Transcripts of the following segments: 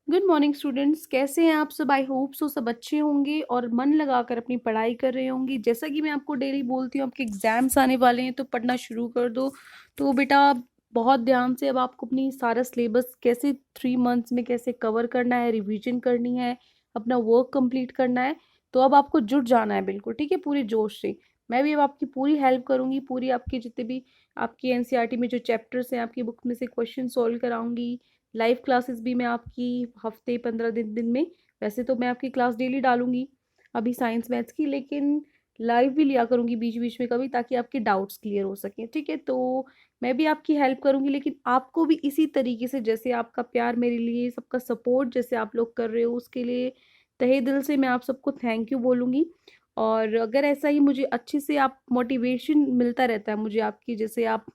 Good morning students, कैसे हैं आप सब। आई होप सो सब अच्छे होंगे और मन लगाकर अपनी पढ़ाई कर रहे होंगे। जैसा कि मैं आपको डेली बोलती हूँ, आपके एग्जाम्स आने वाले हैं तो पढ़ना शुरू कर दो। तो बेटा बहुत ध्यान से अब आपको अपनी सारा सिलेबस कैसे 3 मंथ्स में कैसे कवर करना है, रिवीजन करनी है, अपना वर्क कंप्लीट करना है। तो अब आपको जुट जाना है बिल्कुल, ठीक है, पूरे जोश से। मैं भी अब आपकी पूरी हेल्प करूंगी, पूरी आपके जितने भी आपकी एनसीईआरटी में जो चैप्टर्स हैं आपकी बुक में से क्वेश्चन सॉल्व कराऊंगी। लाइव क्लासेस भी मैं आपकी हफ्ते 15 दिन में, वैसे तो मैं आपकी क्लास डेली डालूंगी अभी साइंस मैथ्स की, लेकिन लाइव भी लिया करूंगी बीच बीच में कभी, ताकि आपके डाउट्स क्लियर हो सकें। ठीक है, तो मैं भी आपकी हेल्प करूंगी, लेकिन आपको भी इसी तरीके से, जैसे आपका प्यार मेरे लिए, सबका सपोर्ट जैसे आप लोग कर रहे हो, उसके लिए तहे दिल से मैं आप सबको थैंक यू बोलूंगी। और अगर ऐसा ही मुझे अच्छे से आप मोटिवेशन मिलता रहता है मुझे आपकी, जैसे आप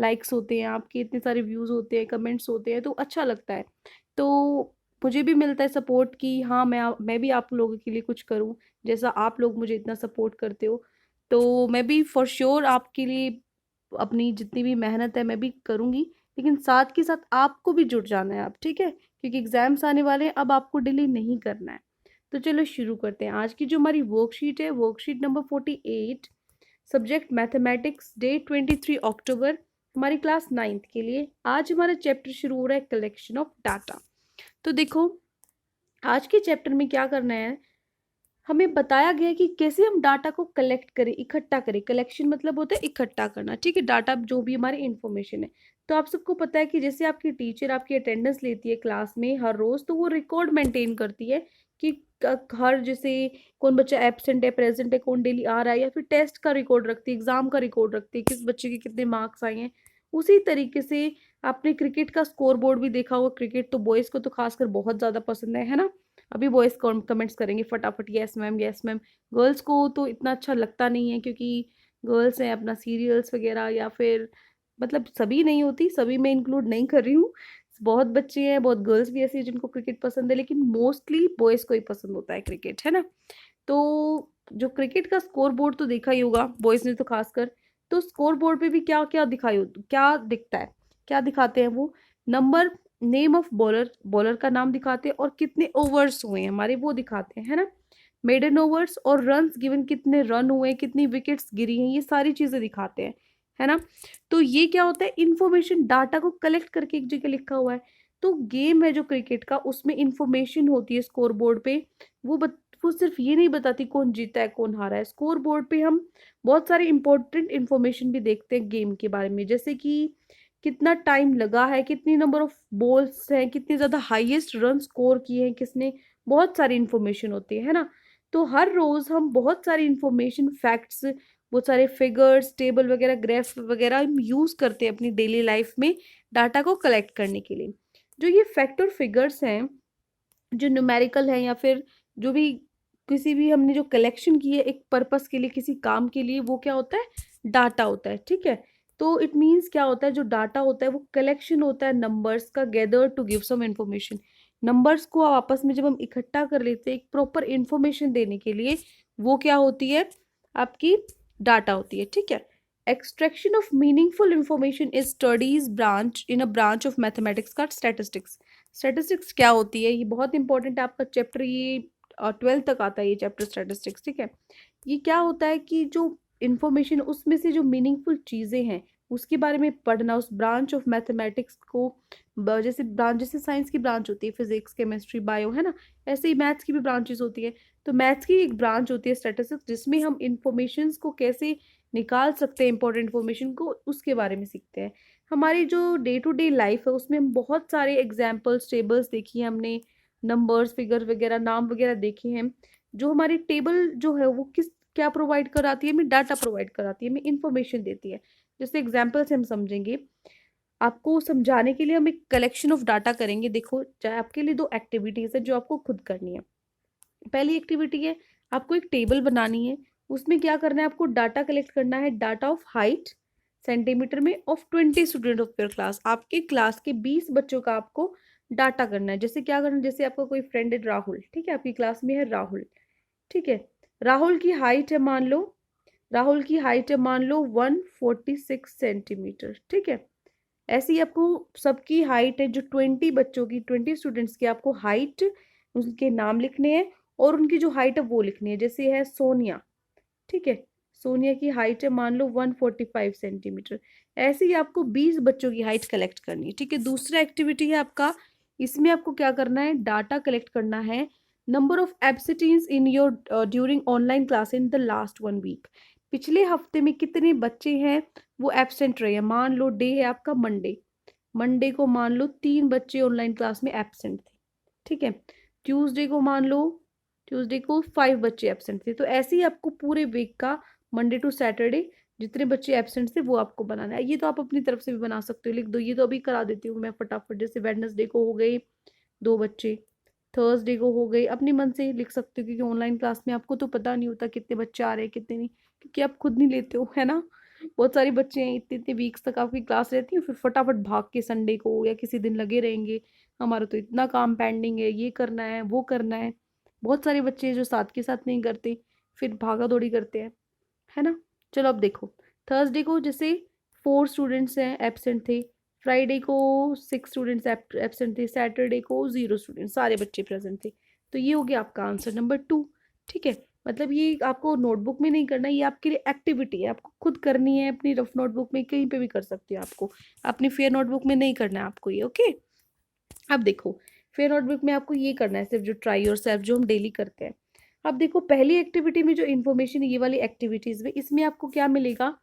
लाइक्स होते हैं, आपके इतने सारे व्यूज़ होते हैं, कमेंट्स होते हैं, तो अच्छा लगता है। तो मुझे भी मिलता है सपोर्ट कि हाँ मैं भी आप लोगों के लिए कुछ करूँ, जैसा आप लोग मुझे इतना सपोर्ट करते हो। तो मैं भी फॉर श्योर आपके लिए अपनी जितनी भी मेहनत है मैं भी करूँगी, लेकिन साथ के साथ आपको भी जुट जाना है आप, ठीक है, क्योंकि एग्जाम्स आने वाले हैं, अब आपको डिले नहीं करना है। तो चलो शुरू करते हैं। आज की जो हमारी वर्कशीट है, worksheet number 48, subject mathematics, date 23 October, हमारी क्लास 9th के लिए। आज हमारा चैप्टर शुरू हो रहा है कलेक्शन ऑफ डाटा। तो देखो, आज के चैप्टर में क्या करना है, हमें बताया गया है कि कैसे हम डाटा को कलेक्ट करें, इकट्ठा करें। कलेक्शन मतलब होता है इकट्ठा करना, ठीक है, डाटा जो भी हमारी इंफॉर्मेशन है। तो आप सबको पता है कि जैसे आपकी टीचर आपकी अटेंडेंस लेती है क्लास में हर रोज, तो वो रिकॉर्ड मेंटेन करती है कि हर जैसे कौन बच्चा एब्सेंट है, प्रेजेंट है, कौन डेली आ रहा है, या फिर टेस्ट का रिकॉर्ड रखती है, एग्जाम का रिकॉर्ड रखती है, किस बच्चे के कितने मार्क्स आए हैं। उसी तरीके से आपने क्रिकेट का स्कोर बोर्ड भी देखा होगा। क्रिकेट तो बॉयज को तो खासकर बहुत ज्यादा पसंद है ना। अभी बॉयज कमेंट्स करेंगे फटाफट, yes ma'am yes ma'am. Girls को तो इतना अच्छा लगता नहीं है, क्योंकि गर्ल्स हैं अपना सीरियल्स वगैरह, या फिर मतलब सभी नहीं होती, सभी मैं इंक्लूड नहीं कर रही हूँ। बहुत बच्चे हैं, बहुत गर्ल्स भी ऐसी हैं जिनको क्रिकेट पसंद है, लेकिन मोस्टली बॉयज को ही पसंद होता है क्रिकेट, है ना। तो जो क्रिकेट का स्कोर बोर्ड तो देखा ही होगा बॉयज ने तो खासकर। तो स्कोर बोर्ड पे भी क्या क्या क्या दिखता है, क्या दिखाते हैं वो, number, name of bowler, bowler का नाम दिखाते हैं, और कितने ओवर्स हुए हैं हमारे वो दिखाते हैं, है ना। मेडन ओवर्स और रन्स गिवन, कितने रन हुए, कितनी विकेट्स गिरी हैं, ये सारी चीजें दिखाते हैं, है ना। तो ये क्या होता है, इंफॉर्मेशन, डाटा को कलेक्ट करके एक जगह लिखा हुआ है। तो गेम है जो क्रिकेट का, उसमें इंफॉर्मेशन होती है स्कोर बोर्ड पे। वो वो सिर्फ ये नहीं बताती कौन जीता है कौन हारा है। स्कोर बोर्ड पे हम बहुत सारी इंपॉर्टेंट इंफॉर्मेशन भी देखते हैं गेम के बारे में, जैसे कि कितना टाइम लगा है, कितनी नंबर ऑफ बॉल्स हैं, कितने ज्यादा हाईएस्ट रन स्कोर किए हैं किसने, बहुत सारी इंफॉर्मेशन होती है ना। तो हर रोज हम बहुत सारी इंफॉर्मेशन, फैक्ट्स, बहुत सारे फिगर्स, टेबल वगैरह, ग्राफ वगैरह हम यूज करते हैं अपनी डेली लाइफ में डाटा को कलेक्ट करने के लिए। जो ये फैक्ट और फिगर्स हैं, जो न्यूमेरिकल है, या फिर जो भी किसी भी हमने जो कलेक्शन की है एक पर्पस के लिए, किसी काम के लिए, वो क्या होता है, डाटा होता है, ठीक है। तो इट मीन्स क्या होता है, जो डाटा होता है वो कलेक्शन होता है नंबर्स का, gather to give some information. Numbers को आपस में जब हम इकट्ठा कर लेते हैं एक प्रॉपर इंफॉर्मेशन देने के लिए, वो क्या होती है, आपकी डाटा होती है, ठीक है। Extraction of meaningful information is studies branch in a branch of mathematics का स्टैटिस्टिक्स। स्टैटिस्टिक्स क्या होती है, ये बहुत इंपॉर्टेंट है आपका चैप्टर, ये 12th तक आता है ये चैप्टर स्टैटिस्टिक्स, ठीक है। ये क्या होता है कि जो इंफॉर्मेशन, उसमें से जो मीनिंगफुल चीजें हैं उसके बारे में पढ़ना, उस ब्रांच ऑफ मैथमेटिक्स को, जैसे ब्रांच, जैसे साइंस की ब्रांच होती है फिजिक्स, केमिस्ट्री, बायो, है ना, ऐसे ही मैथ्स की भी ब्रांचेस होती है। तो मैथ्स की एक ब्रांच होती है स्टैटिस्टिक्स, जिसमें हम इंफॉर्मेशन को कैसे निकाल सकते हैं, इंपॉर्टेंट इंफॉर्मेशन को, उसके बारे में सीखते हैं। हमारी जो डे टू डे लाइफ है उसमें हम बहुत सारे एग्जाम्पल्स, टेबल्स देखी है हमने, नंबर्स, फिगर वगैरह, नाम वगैरह देखे हैं। जो हमारी टेबल जो है वो किस क्या प्रोवाइड कराती है, हमें डाटा प्रोवाइड कराती है, हमें इंफॉर्मेशन देती है। जैसे एग्जाम्पल से हम समझेंगे, आपको समझाने के लिए हम एक कलेक्शन ऑफ डाटा करेंगे। देखो, चाहे आपके लिए दो एक्टिविटीज है जो आपको खुद करनी है। पहली एक्टिविटी है, आपको एक टेबल बनानी है, उसमें क्या करना है, आपको डाटा कलेक्ट करना है, डाटा ऑफ हाइट सेंटीमीटर में of 20 student of your class. आपके क्लास के 20 बच्चों का आपको डाटा करना है। जैसे क्या करना है, जैसे आपका कोई फ्रेंड है राहुल, ठीक है, आपकी क्लास में है राहुल, ठीक है। राहुल की हाइट है, मान लो, राहुल की हाइट है मान लो 146 सेंटीमीटर, ठीक है। ऐसे ही आपको सबकी हाइट है, जो 20 बच्चों की, 20 स्टूडेंट्स की आपको हाइट, उनके नाम लिखने हैं और उनकी जो हाइट है वो लिखनी है। जैसे है सोनिया, ठीक है, सोनिया की हाइट है मान लो 145 सेंटीमीटर। ऐसे ही आपको 20 बच्चों की हाइट कलेक्ट करनी है, ठीक है। दूसरा एक्टिविटी है आपका, इसमें आपको क्या करना है, डाटा कलेक्ट करना है, number of absentees in your during online class in the last 1 week. पिछले हफ्ते में कितने बच्चे हैं वो एब्सेंट रहे हैं। मान लो डे है आपका मंडे, मंडे को मान लो 3 बच्चे ऑनलाइन क्लास में एब्सेंट थे, ठीक है। ट्यूसडे को मान लो, ट्यूसडे को 5 बच्चे एब्सेंट थे। तो ऐसे ही आपको पूरे वीक का मंडे टू सैटरडे जितने बच्चे एब्सेंट थे वो आपको बनाना है। ये तो आप अपनी तरफ से भी बना सकते हो, लिख दो। ये तो अभी करा देती हूँ मैं फटाफट। जैसे वेडनेसडे को हो गए 2 बच्चे, थर्सडे को हो गई, अपनी मन से लिख सकते हो, क्योंकि ऑनलाइन क्लास में आपको तो पता नहीं होता कितने बच्चे आ रहे हैं कितने नहीं, क्योंकि आप खुद नहीं लेते हो, है ना। बहुत सारे बच्चे हैं, इतने इतने वीक्स तक आपकी क्लास रहती है, फिर फटाफट भाग के संडे को या किसी दिन लगे रहेंगे, हमारा तो इतना काम पेंडिंग है, ये करना है वो करना है। बहुत सारे बच्चे हैं जो साथ के साथ नहीं करते, फिर भागा दौड़ी करते हैं, है ना। चलो अब देखो, थर्सडे को जैसे 4 स्टूडेंट्स हैं एब्सेंट थे, फ्राइडे को 6 स्टूडेंट्स एब्सेंट थे, सैटरडे को 0 स्टूडेंट, सारे बच्चे प्रेजेंट थे। तो ये हो गया आपका आंसर नंबर 2, ठीक है। मतलब ये आपको नोटबुक में नहीं करना, ये आपके लिए एक्टिविटी है, आपको खुद करनी है अपनी रफ नोटबुक में, कहीं पे भी कर सकते हो आपको, अपनी फेयर नोटबुक में नहीं करना है आपको ये, ओके। अब देखो, फेयर नोटबुक में आपको ये करना है सिर्फ, जो ट्राई योर सेल्फ जो हम डेली करते हैं। अब देखो, पहली एक्टिविटी में जो इन्फॉर्मेशन है, ये वाली एक्टिविटीज में, इसमें आपको क्या मिलेगा,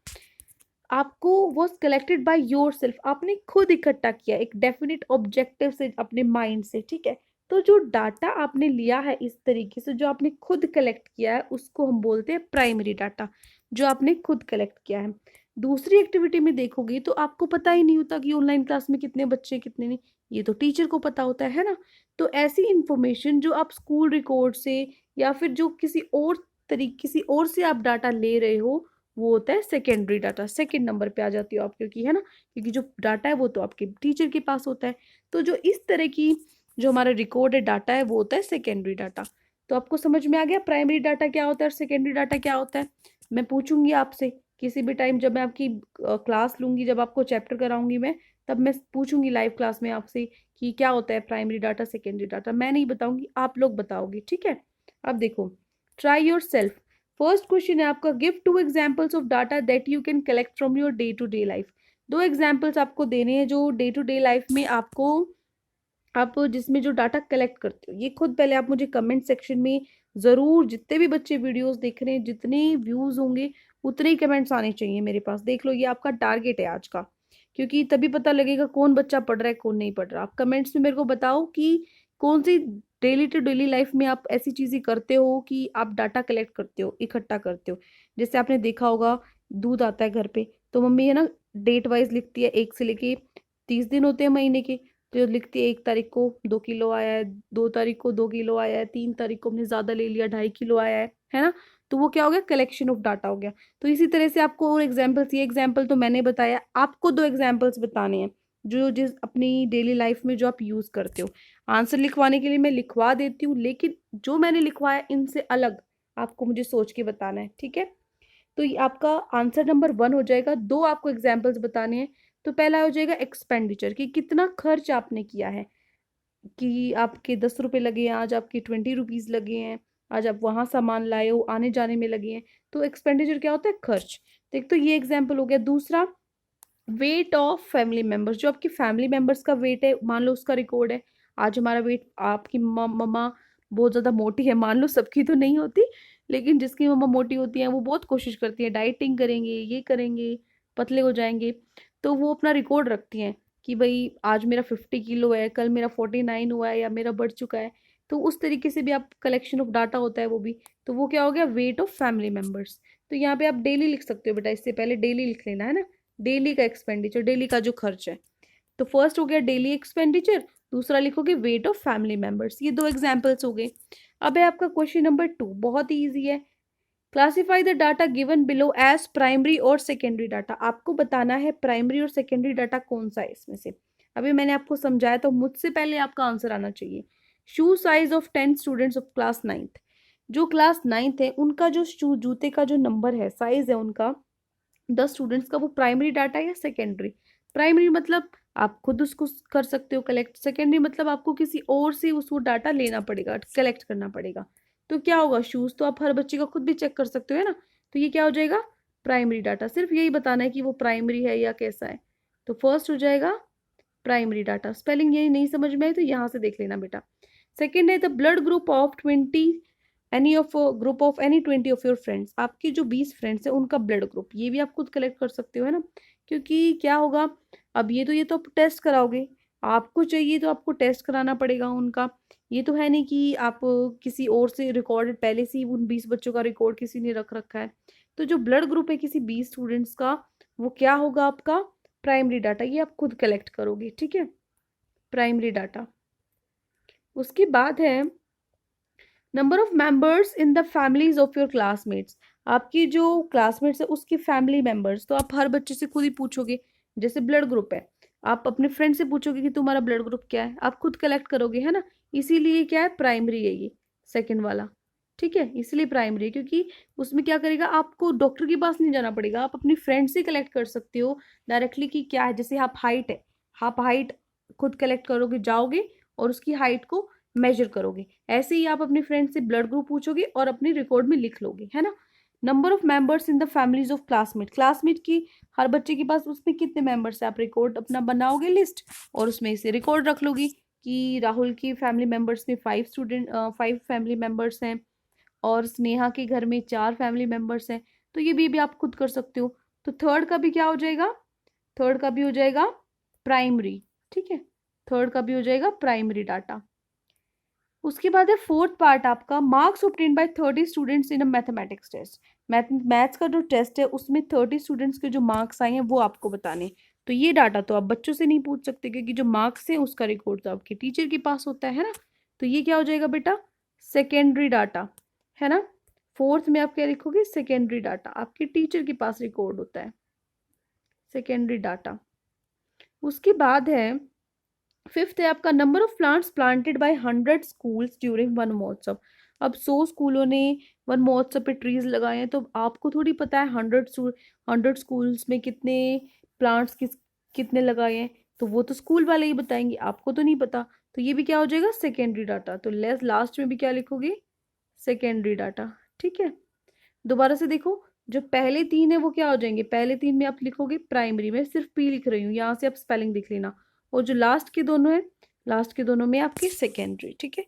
आपको वो कलेक्टेड बाय योर सेल्फ, आपने खुद इकट्ठा किया एक डेफिनेट ऑब्जेक्टिव से अपने माइंड से, ठीक है। तो जो डाटा आपने लिया है इस तरीके से, जो आपने खुद कलेक्ट किया है, उसको हम बोलते हैं प्राइमरी डाटा, जो आपने खुद कलेक्ट किया है। दूसरी एक्टिविटी में देखोगे तो आपको पता ही नहीं होता कि ऑनलाइन क्लास में कितने बच्चे कितने नहीं, ये तो टीचर को पता होता है ना। तो ऐसी इंफॉर्मेशन जो आप स्कूल रिकॉर्ड से या फिर जो किसी और से आप डाटा ले रहे हो, वो होता है सेकेंडरी डाटा, सेकंड नंबर पे आ जाती हो आप, क्योंकि है ना, क्योंकि जो डाटा है वो तो आपके टीचर के पास होता है। तो जो इस तरह की जो हमारा रिकॉर्डेड डाटा है वो होता है सेकेंडरी डाटा। तो आपको समझ में आ गया प्राइमरी डाटा क्या होता है और सेकेंडरी डाटा क्या होता है। मैं पूछूंगी आपसे किसी भी टाइम, जब मैं आपकी क्लास लूंगी, जब आपको चैप्टर कराऊंगी मैं, तब मैं पूछूंगी लाइव क्लास में आपसे कि क्या होता है प्राइमरी डाटा सेकेंडरी डाटा। मैं नहीं बताऊंगी, आप लोग बताओगे, ठीक है। अब देखो, try yourself. First question है आपका, give 2 examples of data that you can collect from your day to day life. 2 examples आपको देने हैं जो डे टू डे लाइफ में आपको, आप जिसमें जो डाटा कलेक्ट करते हो। ये खुद पहले आप मुझे कमेंट सेक्शन में ज़रूर, जितने भी बच्चे वीडियोस देख रहे हैं, जितने व्यूज़ होंगे उतने ही कमेंट्स आने चाहिए मेरे पास। देख लो, ये आपका टारगेट है आज का, क्योंकि तभी पता लगेगा कौन बच्चा पढ़ रहा है कौन नहीं पढ़ रहा। आप कमेंट्स में मेरे को बताओ कि कौन सी डेली टू डेली लाइफ में आप ऐसी चीज़ें करते हो कि आप डाटा कलेक्ट करते हो, इकट्ठा करते हो। जैसे आपने देखा होगा, दूध आता है घर पे, तो मम्मी है ना डेट वाइज लिखती है, 1 से लेके 30 दिन होते हैं महीने के, तो लिखती है 1 तारीख को 2 किलो आया है, 2 तारीख को 2 किलो आया है, 3 तारीख को हमने ज्यादा ले लिया 2.5 किलो आया है ना। तो वो क्या हो गया, कलेक्शन ऑफ डाटा हो गया। तो इसी तरह से आपको और एग्जाम्पल्स, ये एग्जाम्पल तो मैंने बताया, आपको 2 एग्जाम्पल्स बताने हैं जो जिस अपनी डेली लाइफ में जो आप यूज करते हो। आंसर लिखवाने के लिए मैं लिखवा देती हूँ, लेकिन जो मैंने लिखवाया इनसे अलग आपको मुझे सोच के बताना है, ठीक है। तो ये आपका आंसर नंबर 1 हो जाएगा। 2 आपको एग्जाम्पल्स बताने हैं। तो पहला हो जाएगा एक्सपेंडिचर, कि कितना खर्च आपने किया है, कि आपके 10 रुपए लगे हैं, आज आपके 20 रुपीज लगे हैं, आज आप वहां सामान लाए हो, आने जाने में लगे हैं। तो एक्सपेंडिचर क्या होता है, खर्च। तो एक तो ये एग्जाम्पल हो गया। दूसरा, वेट ऑफ फैमिली मेंबर्स, जो आपकी फैमिली मेंबर्स का वेट है, मान लो उसका रिकॉर्ड है। आज हमारा वेट, आपकी मम्मा बहुत ज़्यादा मोटी है, मान लो सबकी तो नहीं होती, लेकिन जिसकी मम्मा मोटी होती है वो बहुत कोशिश करती है, डाइटिंग करेंगे, ये करेंगे, पतले हो जाएंगे, तो वो अपना रिकॉर्ड रखती हैं कि भाई आज मेरा 50 किलो है, कल मेरा 49 हुआ है या मेरा बढ़ चुका है। तो उस तरीके से भी आप कलेक्शन ऑफ डाटा होता है वो भी। तो वो क्या हो गया, वेट ऑफ फैमिली मेंबर्स। तो यहाँ पे आप डेली लिख सकते हो बेटा, इससे पहले डेली लिख लेना है ना, डेली का एक्सपेंडिचर, डेली का जो खर्च है। तो फर्स्ट हो गया डेली एक्सपेंडिचर, दूसरा लिखोगे वेट ऑफ फैमिली मेंबर्स। ये 2 एग्जाम्पल्स हो गए। अब है आपका क्वेश्चन नंबर 2, बहुत ही ईजी है। Classify the data given below as primary और सेकेंडरी डाटा। आपको बताना है प्राइमरी और सेकेंडरी डाटा कौन सा है इसमें से। अभी मैंने आपको समझाया, तो मुझसे पहले आपका आंसर आना चाहिए। शू size of 10 students of class 9th। जो क्लास 9th है उनका जो शू जूते का जो नंबर है, साइज है उनका, 10 स्टूडेंट्स का, वो प्राइमरी डाटा है या सेकेंडरी। प्राइमरी मतलब आप खुद उसको कर सकते हो कलेक्ट, सेकेंडरी मतलब आपको किसी और से उसको डाटा लेना पड़ेगा, कलेक्ट करना पड़ेगा। तो क्या होगा, शूज़ तो आप हर बच्चे का खुद भी चेक कर सकते हो, है ना। तो ये क्या हो जाएगा, प्राइमरी डाटा। सिर्फ यही बताना है कि वो प्राइमरी है या कैसा है। तो फर्स्ट हो जाएगा प्राइमरी डाटा। स्पेलिंग यही नहीं समझ में आई तो यहाँ से देख लेना बेटा। सेकेंड है the blood group of 20 any of group of any 20 of your friends. आपकी जो 20 फ्रेंड्स हैं उनका ब्लड ग्रुप, ये भी आप खुद कलेक्ट कर सकते हो, है ना। क्योंकि क्या होगा, अब ये तो आप टेस्ट कराओगे, आपको चाहिए तो आपको टेस्ट कराना पड़ेगा उनका। ये तो है नहीं कि आप किसी और से रिकॉर्डेड पहले से ही उन 20 बच्चों का रिकॉर्ड किसी ने रख रखा है। तो जो ब्लड ग्रुप है किसी 20 स्टूडेंट्स का, वो क्या होगा आपका प्राइमरी डाटा, ये आप खुद कलेक्ट करोगे, ठीक है, प्राइमरी डाटा। उसके बाद है number of members in the families of your classmates. आपकी जो क्लासमेट्स है उसकी फैमिली मेंबर्स, तो आप हर बच्चे से खुद ही पूछोगे। जैसे ब्लड ग्रुप है, आप अपने फ्रेंड से पूछोगे कि तुम्हारा ब्लड ग्रुप क्या है, आप खुद कलेक्ट करोगे, है ना। इसीलिए क्या है, प्राइमरी है ये सेकेंड वाला, ठीक है, इसलिए प्राइमरी है। क्योंकि उसमें क्या करेगा, आपको डॉक्टर के पास नहीं जाना पड़ेगा, आप अपनी फ्रेंड से कलेक्ट कर सकते हो डायरेक्टली कि क्या है। जैसे आप हाइट है, आप हाइट खुद कलेक्ट करोगे, जाओगे और उसकी हाइट को मेजर करोगे। ऐसे ही आप अपने फ्रेंड से ब्लड ग्रुप पूछोगे और अपने रिकॉर्ड में लिख लोगे, है ना। Number of members in the families of classmate, classmate की हर बच्चे के पास उसमें कितने मेंबर्स है, आप रिकॉर्ड अपना बनाओगे लिस्ट और उसमें से रिकॉर्ड रख लोगी कि राहुल की फैमिली मेंबर्स में 5 फैमिली मेंबर्स हैं और स्नेहा के घर में 4 फैमिली मेंबर्स हैं। तो ये भी आप खुद कर सकते हो। तो थर्ड का भी क्या हो जाएगा, थर्ड का भी हो जाएगा प्राइमरी, ठीक है, थर्ड का भी हो जाएगा प्राइमरी डाटा। उसके बाद है फोर्थ पार्ट आपका marks obtained by 30 students in a mathematics test. Maths का जो टेस्ट है उसमें 30 स्टूडेंट्स के जो मार्क्स आए हैं वो आपको बताने। तो ये डाटा तो आप बच्चों से नहीं पूछ सकते क्योंकि जो मार्क्स है उसका रिकॉर्ड तो आपके टीचर के पास होता है ना। तो ये क्या हो जाएगा बेटा, सेकेंडरी डाटा, है ना। फोर्थ में आप क्या लिखोगे, सेकेंडरी डाटा, आपके टीचर के पास रिकॉर्ड होता है, सेकेंडरी डाटा। उसके बाद है फिफ्थ है आपका number of plants planted by 100 schools during one महोत्सव। अब 100 स्कूलों ने वन महोत्सव पे ट्रीज लगाए हैं, तो आपको थोड़ी पता है 100 स्कूल्स में कितने प्लांट्स कितने लगाए हैं। तो वो तो स्कूल वाले ही बताएंगे, आपको तो नहीं पता। तो ये भी क्या हो जाएगा, सेकेंडरी डाटा। तो लास्ट में भी क्या लिखोगे, सेकेंडरी डाटा, ठीक है। दोबारा से देखो, जो पहले 3 है वो क्या हो जाएंगे, पहले 3 में आप लिखोगे प्राइमरी, में सिर्फ पी लिख रही हूँ, यहाँ से आप स्पेलिंग लिख लेना। और जो लास्ट के दोनों है, लास्ट के दोनों में आपकी सेकेंडरी, ठीक है।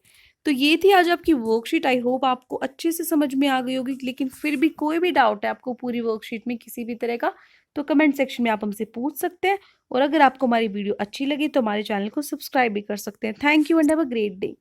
तो ये थी आज आपकी वर्कशीट। आई होप आपको अच्छे से समझ में आ गई होगी। लेकिन फिर भी कोई भी डाउट है आपको पूरी वर्कशीट में किसी भी तरह का, तो कमेंट सेक्शन में आप हमसे पूछ सकते हैं। और अगर आपको हमारी वीडियो अच्छी लगी तो हमारे चैनल को सब्सक्राइब भी कर सकते हैं। Thank you and have a great day.